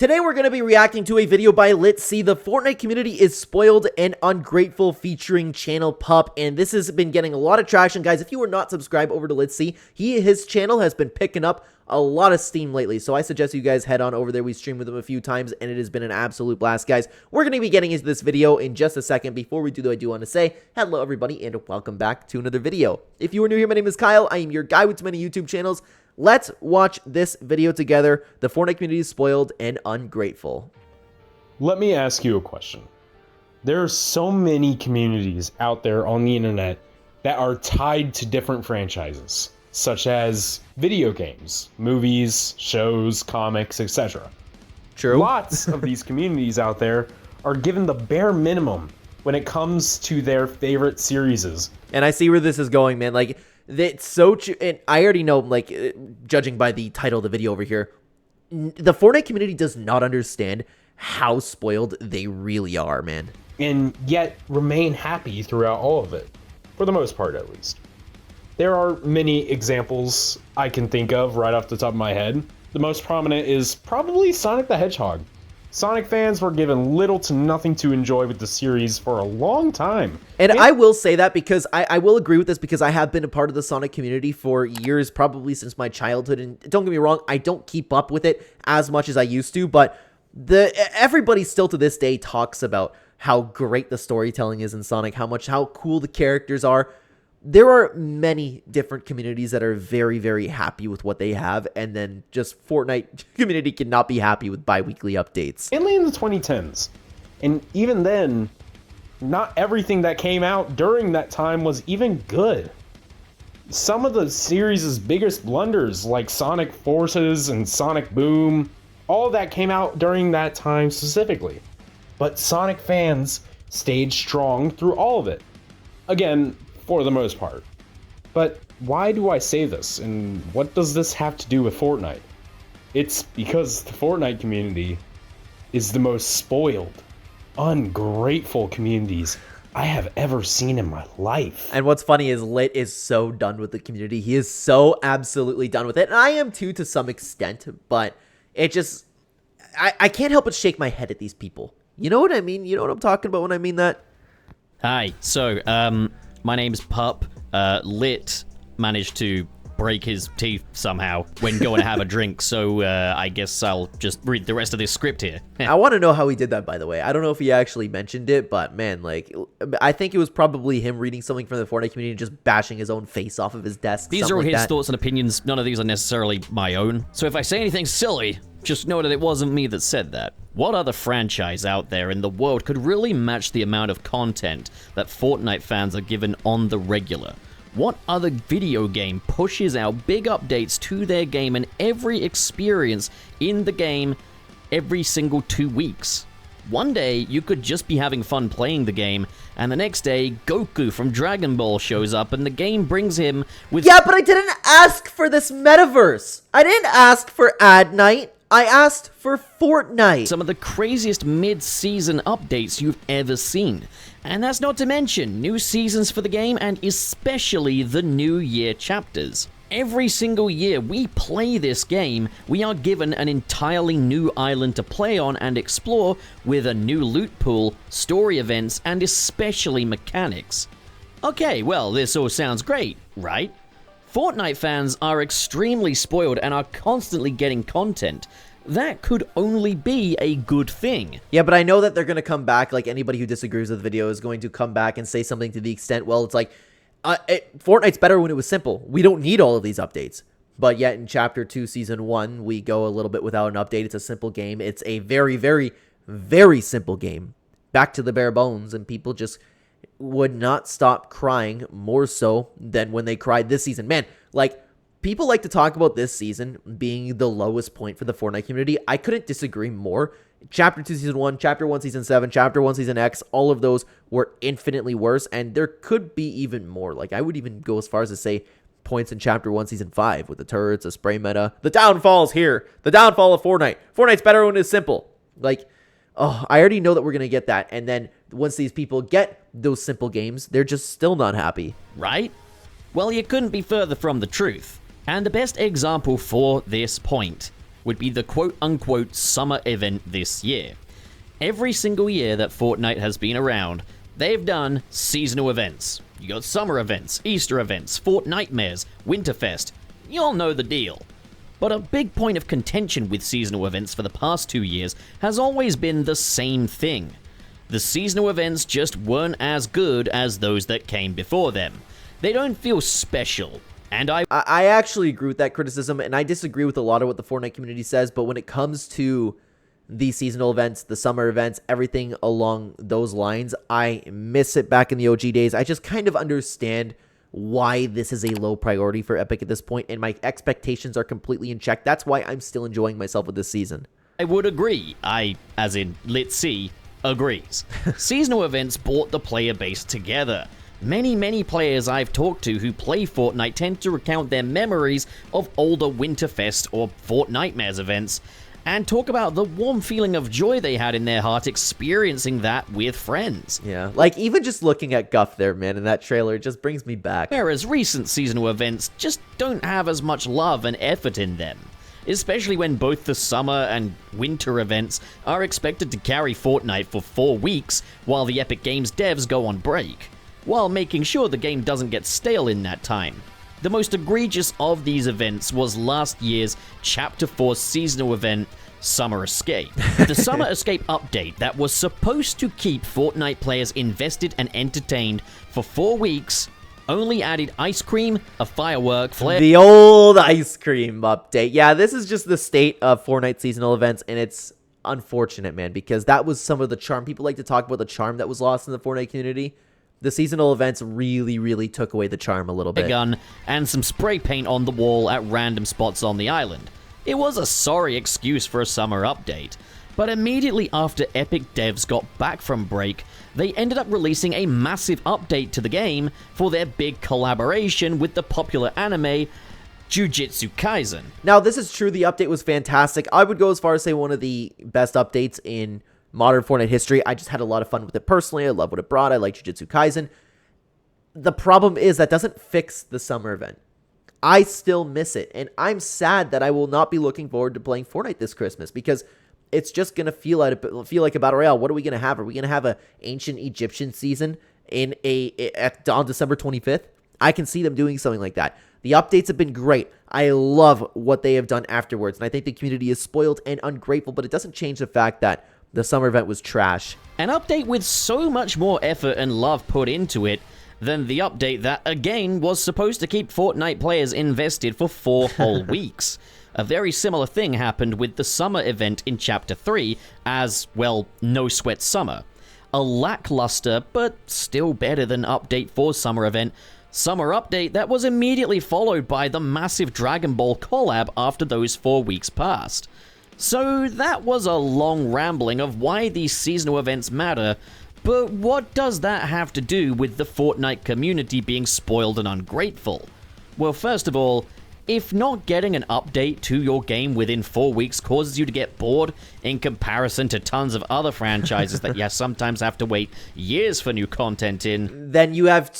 Today we're going to be reacting to a video by Let's See. The Fortnite community is spoiled and ungrateful featuring Channel Pup, and this has been getting a lot of traction, guys. If you are not subscribed over to Let's See, his channel has been picking up a lot of steam lately, so I suggest you guys head on over there. We streamed with him a few times, and it has been an absolute blast, guys. We're going to be getting into this video in just a second. Before we do, though, I do want to say hello, everybody, and welcome back to another video. If you are new here, my name is Kyle. I am your guy with many YouTube channels. Let's watch this video together. The Fortnite community is spoiled and ungrateful. Let me ask you a question. There are so many communities out there on the internet that are tied to different franchises, such as video games, movies, shows, comics, etc. True. Lots of these communities out there are given the bare minimum when it comes to their favorite series. And I see where this is going, man. Like, it's so true, and I already know, like, judging by the title of the video over here, the Fortnite community does not understand how spoiled they really are, man. And yet remain happy throughout all of it, for the most part at least. There are many examples I can think of right off the top of my head. The most prominent is probably Sonic the Hedgehog. Sonic fans were given little to nothing to enjoy with the series for a long time. And I will say that because I will agree with this, because I have been a part of the Sonic community for years, probably since my childhood. And don't get me wrong, I don't keep up with it as much as I used to, but everybody still to this day talks about how great the storytelling is in Sonic, how cool the characters are. There are many different communities that are very, very happy with what they have, and then just Fortnite community cannot be happy with bi-weekly updates. Mainly in the 2010s. And even then, not everything that came out during that time was even good. Some of the series' biggest blunders, like Sonic Forces and Sonic Boom, all of that came out during that time specifically. But Sonic fans stayed strong through all of it. Again, for the most part. But why do I say this, and what does this have to do with Fortnite? It's because the Fortnite community is the most spoiled, ungrateful communities I have ever seen in my life. And what's funny is Lit is so done with the community. He is so absolutely done with it. And I am too, to some extent, but it just, I can't help but shake my head at these people. You know what I mean? You know what I'm talking about when I mean that? Hi, so, my name's Pup. Lit managed to break his teeth somehow when going to have a drink, so I guess I'll just read the rest of this script here. I want to know how he did that, by the way. I don't know if he actually mentioned it, but man, like, I think it was probably him reading something from the Fortnite community and just bashing his own face off of his desk. These are all his thoughts and opinions. None of these are necessarily my own. So if I say anything silly, just know that it wasn't me that said that. What other franchise out there in the world could really match the amount of content that Fortnite fans are given on the regular? What other video game pushes out big updates to their game and every experience in the game every single 2 weeks? One day, you could just be having fun playing the game, and the next day, Goku from Dragon Ball shows up, and the game brings him with— Yeah, but I didn't ask for this metaverse. I didn't ask for ad night. I asked for Fortnite. Some of the craziest mid-season updates you've ever seen. And that's not to mention new seasons for the game, and especially the New Year chapters. Every single year we play this game, we are given an entirely new island to play on and explore, with a new loot pool, story events, and especially mechanics. Okay, well, this all sounds great, right? Fortnite fans are extremely spoiled and are constantly getting content. That could only be a good thing. Yeah, but I know that they're going to come back, like anybody who disagrees with the video is going to come back and say something to the extent, well, it's like, Fortnite's better when it was simple. We don't need all of these updates. But yet in Chapter 2, Season 1, we go a little bit without an update. It's a simple game. It's a very, very, very simple game. Back to the bare bones, and people just would not stop crying more so than when they cried this season. Man, like, people like to talk about this season being the lowest point for the Fortnite community. I couldn't disagree more. Chapter 2, Season 1, Chapter 1, Season 7, Chapter 1, Season X, all of those were infinitely worse, and there could be even more. Like, I would even go as far as to say points in Chapter 1, Season 5, with the turrets, the spray meta. The downfall is here. The downfall of Fortnite. Fortnite's better when it's simple. Like, oh, I already know that we're going to get that, and then once these people get those simple games, they're just still not happy. Right? Well, you couldn't be further from the truth. And the best example for this point would be the quote-unquote summer event this year. Every single year that Fortnite has been around, they've done seasonal events. You got summer events, Easter events, Fortnitemares, Winterfest. You all know the deal. But a big point of contention with seasonal events for the past 2 years has always been the same thing. The seasonal events just weren't as good as those that came before them. They don't feel special. And I actually agree with that criticism, and I disagree with a lot of what the Fortnite community says, but when it comes to the seasonal events, the summer events, everything along those lines, I miss it back in the OG days. I just kind of understand why this is a low priority for Epic at this point, and my expectations are completely in check. That's why I'm still enjoying myself with this season. I would agree. As in Litzy, agrees. Seasonal events brought the player base together. Many players I've talked to who play Fortnite tend to recount their memories of older Winterfest or Fortnitemares events and talk about the warm feeling of joy they had in their heart experiencing that with friends. Yeah, like even just looking at Guff there, man, in that trailer, it just brings me back. Whereas recent seasonal events just don't have as much love and effort in them, especially when both the summer and winter events are expected to carry Fortnite for 4 weeks while the Epic Games devs go on break, while making sure the game doesn't get stale in that time. The most egregious of these events was last year's Chapter 4 seasonal event, Summer Escape. The Summer Escape update that was supposed to keep Fortnite players invested and entertained for 4 weeks only added ice cream, a firework, flare. The old ice cream update. Yeah, this is just the state of Fortnite seasonal events, and it's unfortunate, man, because that was some of the charm. People like to talk about the charm that was lost in the Fortnite community. The seasonal events really took away the charm a little bit. A gun and some spray paint on the wall at random spots on the island. It was a sorry excuse for a summer update, but immediately after Epic devs got back from break, they ended up releasing a massive update to the game for their big collaboration with the popular anime Jujutsu Kaisen. Now, this is true, the update was fantastic. I would go as far as say one of the best updates in modern Fortnite history. I just had a lot of fun with it personally. I love what it brought. I like Jujutsu Kaisen. The problem is that doesn't fix the summer event. I still miss it, and I'm sad that I will not be looking forward to playing Fortnite this Christmas because it's just going to feel like a Battle Royale. What are we going to have? Are we going to have an ancient Egyptian season on December 25th? I can see them doing something like that. The updates have been great. I love what they have done afterwards, and I think the community is spoiled and ungrateful, but it doesn't change the fact that the summer event was trash. An update with so much more effort and love put into it than the update that, again, was supposed to keep Fortnite players invested for 4 whole weeks. A very similar thing happened with the summer event in Chapter 3 as, well, No Sweat Summer. A lackluster, but still better than update for summer event, summer update that was immediately followed by the massive Dragon Ball collab after those 4 weeks passed. So that was a long rambling of why these seasonal events matter, but what does that have to do with the Fortnite community being spoiled and ungrateful? Well, first of all, if not getting an update to your game within 4 weeks causes you to get bored in comparison to tons of other franchises that you sometimes have to wait years for new content in, then you have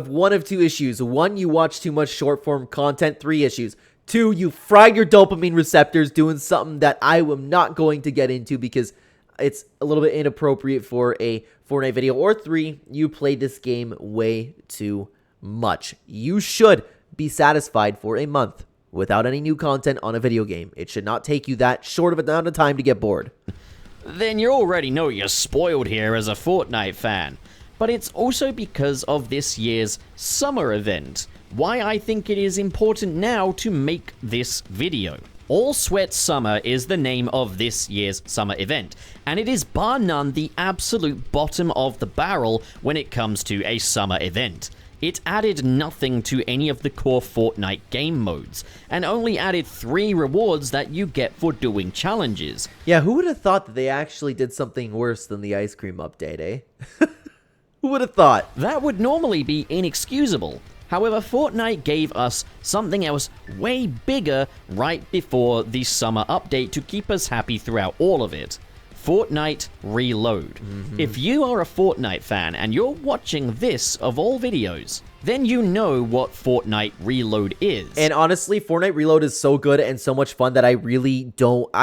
one of two issues. 1, you watch too much short form content. 3 issues. 2, you fried your dopamine receptors doing something that I am not going to get into because it's a little bit inappropriate for a Fortnite video. Or 3, you played this game way too much. You should be satisfied for a month without any new content on a video game. It should not take you that short of an amount of time to get bored. Then you already know you're spoiled here as a Fortnite fan. But it's also because of this year's summer event. Why I think it is important now to make this video. All Sweat Summer is the name of this year's summer event, and it is bar none the absolute bottom of the barrel when it comes to a summer event. It added nothing to any of the core Fortnite game modes, and only added 3 rewards that you get for doing challenges. Yeah, who would have thought that they actually did something worse than the ice cream update, eh? Who would have thought? That would normally be inexcusable. However, Fortnite gave us something else way bigger right before the summer update to keep us happy throughout all of it. Fortnite Reload. If you are a Fortnite fan and you're watching this of all videos, then you know what Fortnite Reload is. And honestly, Fortnite Reload is so good and so much fun that I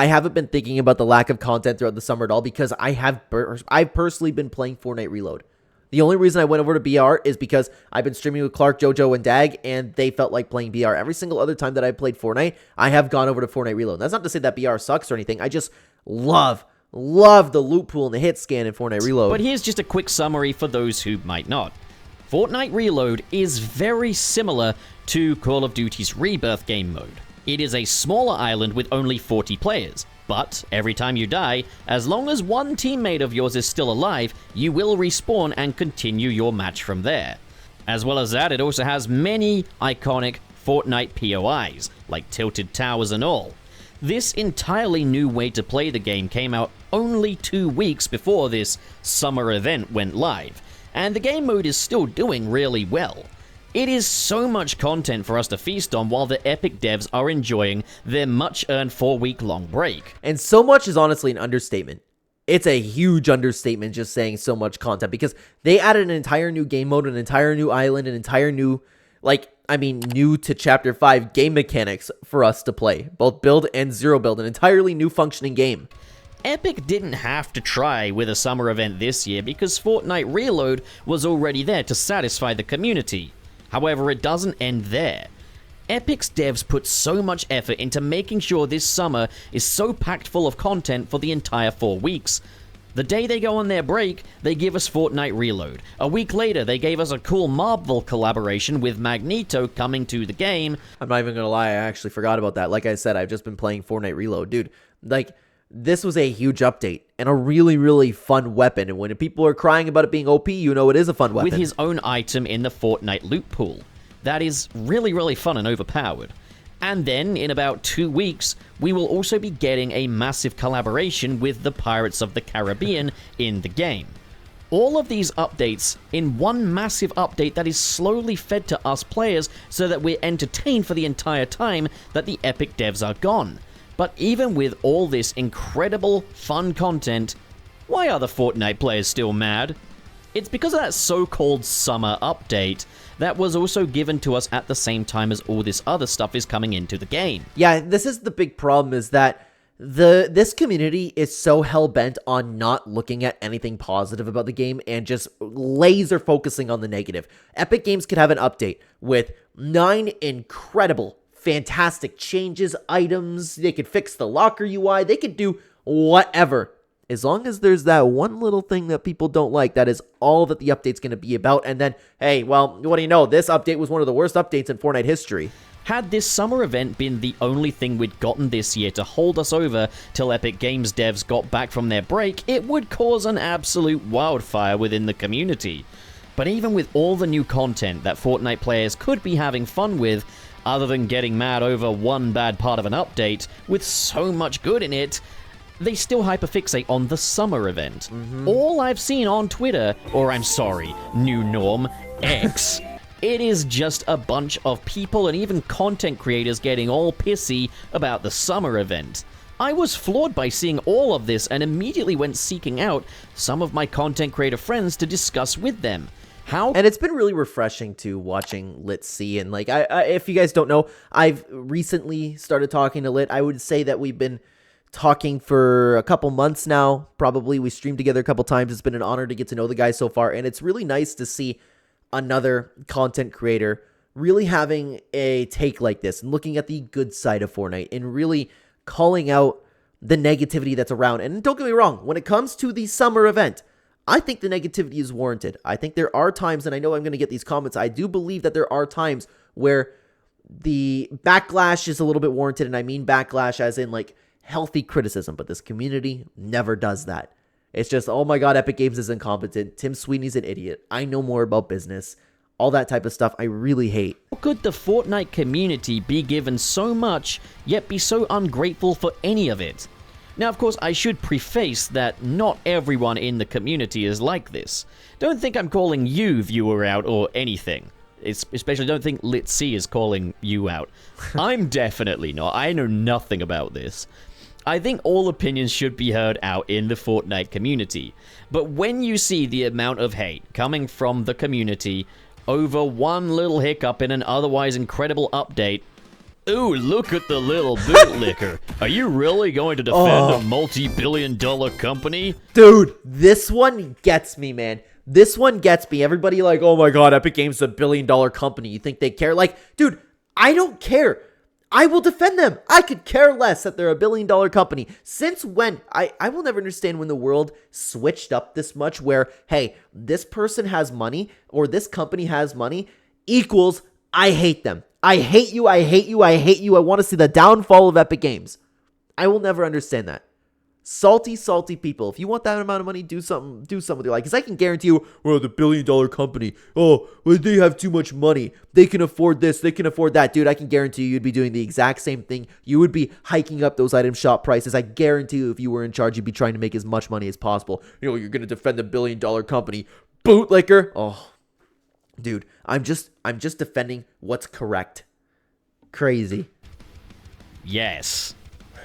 haven't been thinking about the lack of content throughout the summer at all, because I've personally been playing Fortnite Reload. The only reason I went over to BR is because I've been streaming with Clark, Jojo, and Dag, and they felt like playing BR. Every single other time that I played Fortnite, I have gone over to Fortnite Reload. That's not to say that BR sucks or anything. I just love the loot pool and the hit scan in Fortnite Reload. But here's just a quick summary for those who might not. Fortnite Reload is very similar to Call of Duty's Rebirth game mode. It is a smaller island with only 40 players. But every time you die, as long as one teammate of yours is still alive, you will respawn and continue your match from there. As well as that, it also has many iconic Fortnite POIs, like tilted towers and all. This entirely new way to play the game came out only 2 weeks before this summer event went live, and the game mode is still doing really well. It is so much content for us to feast on while the Epic devs are enjoying their much-earned 4-week-long break. And so much is honestly an understatement. It's a huge understatement just saying so much content, because they added an entire new game mode, an entire new island, an entire new, new to Chapter 5 game mechanics for us to play. Both build and zero build, an entirely new functioning game. Epic didn't have to try with a summer event this year because Fortnite Reload was already there to satisfy the community. However, it doesn't end there. Epic's devs put so much effort into making sure this summer is so packed full of content for the entire 4 weeks. The day they go on their break, they give us Fortnite Reload. A week later, they gave us a cool Marvel collaboration with Magneto coming to the game. I'm not even gonna lie, I actually forgot about that. Like I said, I've just been playing Fortnite Reload. Dude, this was a huge update and a really, really fun weapon. And when people are crying about it being OP, you know it is a fun weapon. With his own item in the Fortnite loot pool. That is really, really fun and overpowered. And then, in about 2 weeks, we will also be getting a massive collaboration with the Pirates of the Caribbean in the game. All of these updates in one massive update that is slowly fed to us players so that we're entertained for the entire time that the Epic devs are gone. But even with all this incredible, fun content, why are the Fortnite players still mad? It's because of that so-called summer update that was also given to us at the same time as all this other stuff is coming into the game. Yeah, this is the big problem, is that this community is so hell-bent on not looking at anything positive about the game and just laser focusing on the negative. Epic Games could have an update with 9 incredible, fantastic changes, items, they could fix the locker UI, they could do whatever. As long as there's that one little thing that people don't like, that is all that the update's going to be about. And then, hey, well, what do you know? This update was one of the worst updates in Fortnite history. Had this summer event been the only thing we'd gotten this year to hold us over till Epic Games devs got back from their break, it would cause an absolute wildfire within the community. But even with all the new content that Fortnite players could be having fun with, other than getting mad over one bad part of an update, with so much good in it, they still hyperfixate on the summer event. All I've seen on Twitter, or I'm sorry, new norm, X, it is just a bunch of people and even content creators getting all pissy about the summer event. I was floored by seeing all of this and immediately went seeking out some of my content creator friends to discuss with them. And it's been really refreshing to watching Lit see, and like, I if you guys don't know, I've recently started talking to Lit. I would say that we've been talking for a couple months now, probably. We streamed together a couple times. It's been an honor to get to know the guy so far, and it's really nice to see another content creator really having a take like this and looking at the good side of Fortnite and really calling out the negativity that's around. And don't get me wrong, when it comes to the summer event, I think the negativity is warranted. I think there are times, and I know I'm going to get these comments, I do believe that there are times where the backlash is a little bit warranted, and I mean backlash as in like healthy criticism, but this community never does that. It's just, oh my god, Epic Games is incompetent, Tim Sweeney's an idiot, I know more about business, all that type of stuff I really hate. How could the Fortnite community be given so much, yet be so ungrateful for any of it? Now, of course, I should preface that not everyone in the community is like this. Don't think I'm calling you, viewer, out or anything. Especially don't think Lit C is calling you out. I'm definitely not. I know nothing about this. I think all opinions should be heard out in the Fortnite community. But when you see the amount of hate coming from the community, over one little hiccup in an otherwise incredible update. Ooh, look at the little bootlicker. Are you really going to defend a multi-billion-dollar company? Dude, this one gets me, man. This one gets me. Everybody like, oh my god, Epic Games is a billion-dollar company. You think they care? Like, dude, I don't care. I will defend them. I could care less that they're a billion-dollar company. Since when? I will never understand when the world switched up this much where, hey, this person has money or this company has money equals I hate them. I hate you, I hate you, I hate you. I want to see the downfall of Epic Games. I will never understand that. Salty, salty people. If you want that amount of money, do something with your life. Because I can guarantee you, well, the billion-dollar company, oh, well, they have too much money. They can afford this, they can afford that. Dude, I can guarantee you, you'd be doing the exact same thing. You would be hiking up those item shop prices. I guarantee you, if you were in charge, you'd be trying to make as much money as possible. You know, you're going to defend the billion-dollar company. Bootlicker. Oh, dude, I'm just defending what's correct. Crazy. Yes.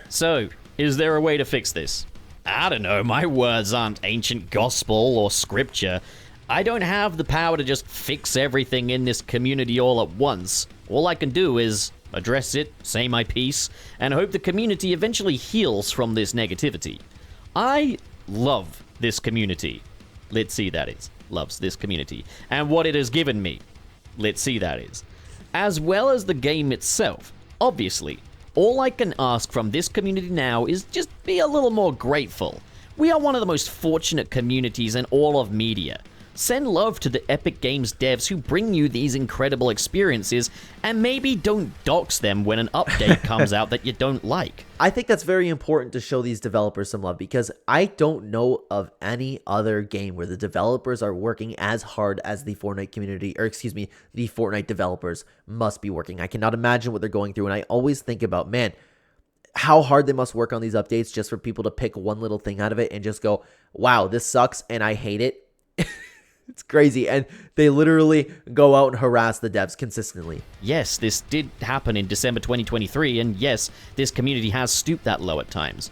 So, is there a way to fix this? I don't know, my words aren't ancient gospel or scripture. I don't have the power to just fix everything in this community all at once. All I can do is address it, say my piece, and hope the community eventually heals from this negativity. I love this community. Let's see, that is. Loves this community. And what it has given me. Let's see, that is. As well as the game itself, obviously. All I can ask from this community now is just be a little more grateful. We are one of the most fortunate communities in all of media. Send love to the Epic Games devs who bring you these incredible experiences, and maybe don't dox them when an update comes out that you don't like. I think that's very important to show these developers some love because I don't know of any other game where the developers are working as hard as the Fortnite community, or excuse me, the Fortnite developers must be working. I cannot imagine what they're going through, and I always think about, man, how hard they must work on these updates just for people to pick one little thing out of it and just go, wow, this sucks and I hate it. It's crazy, and they literally go out and harass the devs consistently. Yes, this did happen in December 2023, and yes, this community has stooped that low at times.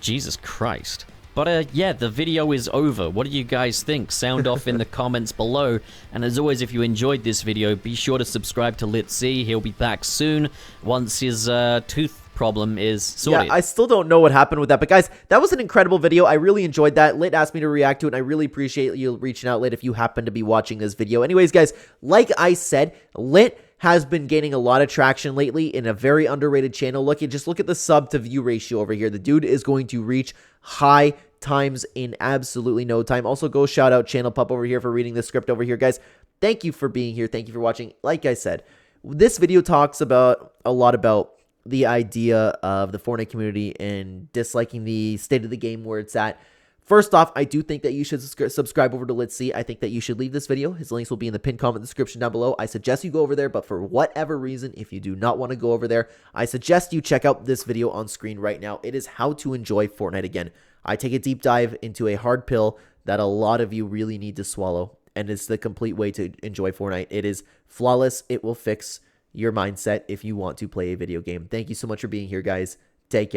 Jesus Christ. But yeah, the video is over. What do you guys think? Sound off in the comments below. And as always, if you enjoyed this video, be sure to subscribe to Let's See. He'll be back soon once his tooth problem is sorted. Yeah, I still don't know what happened with that, but guys, that was an incredible video. I really enjoyed that. Lit asked me to react to it, and I really appreciate you reaching out, Lit, if you happen to be watching this video. Anyways, guys, like I said, Lit has been gaining a lot of traction lately in a very underrated channel. Just look at the sub to view ratio over here. The dude is going to reach high times in absolutely no time. Also, go shout out Channel Pup over here for reading the script over here, guys. Thank you for being here. Thank you for watching. Like I said, this video talks about a lot about the idea of the Fortnite community and disliking the state of the game where it's at. First off, I do think that you should subscribe over to Let's See. I think that you should leave this video. His links will be in the pinned comment description down below. I suggest you go over there, but for whatever reason, if you do not want to go over there, I suggest you check out this video on screen right now. It is how to enjoy Fortnite again. I take a deep dive into a hard pill that a lot of you really need to swallow, and it's the complete way to enjoy Fortnite. It is flawless. It will fix your mindset if you want to play a video game. Thank you so much for being here, guys. Take care.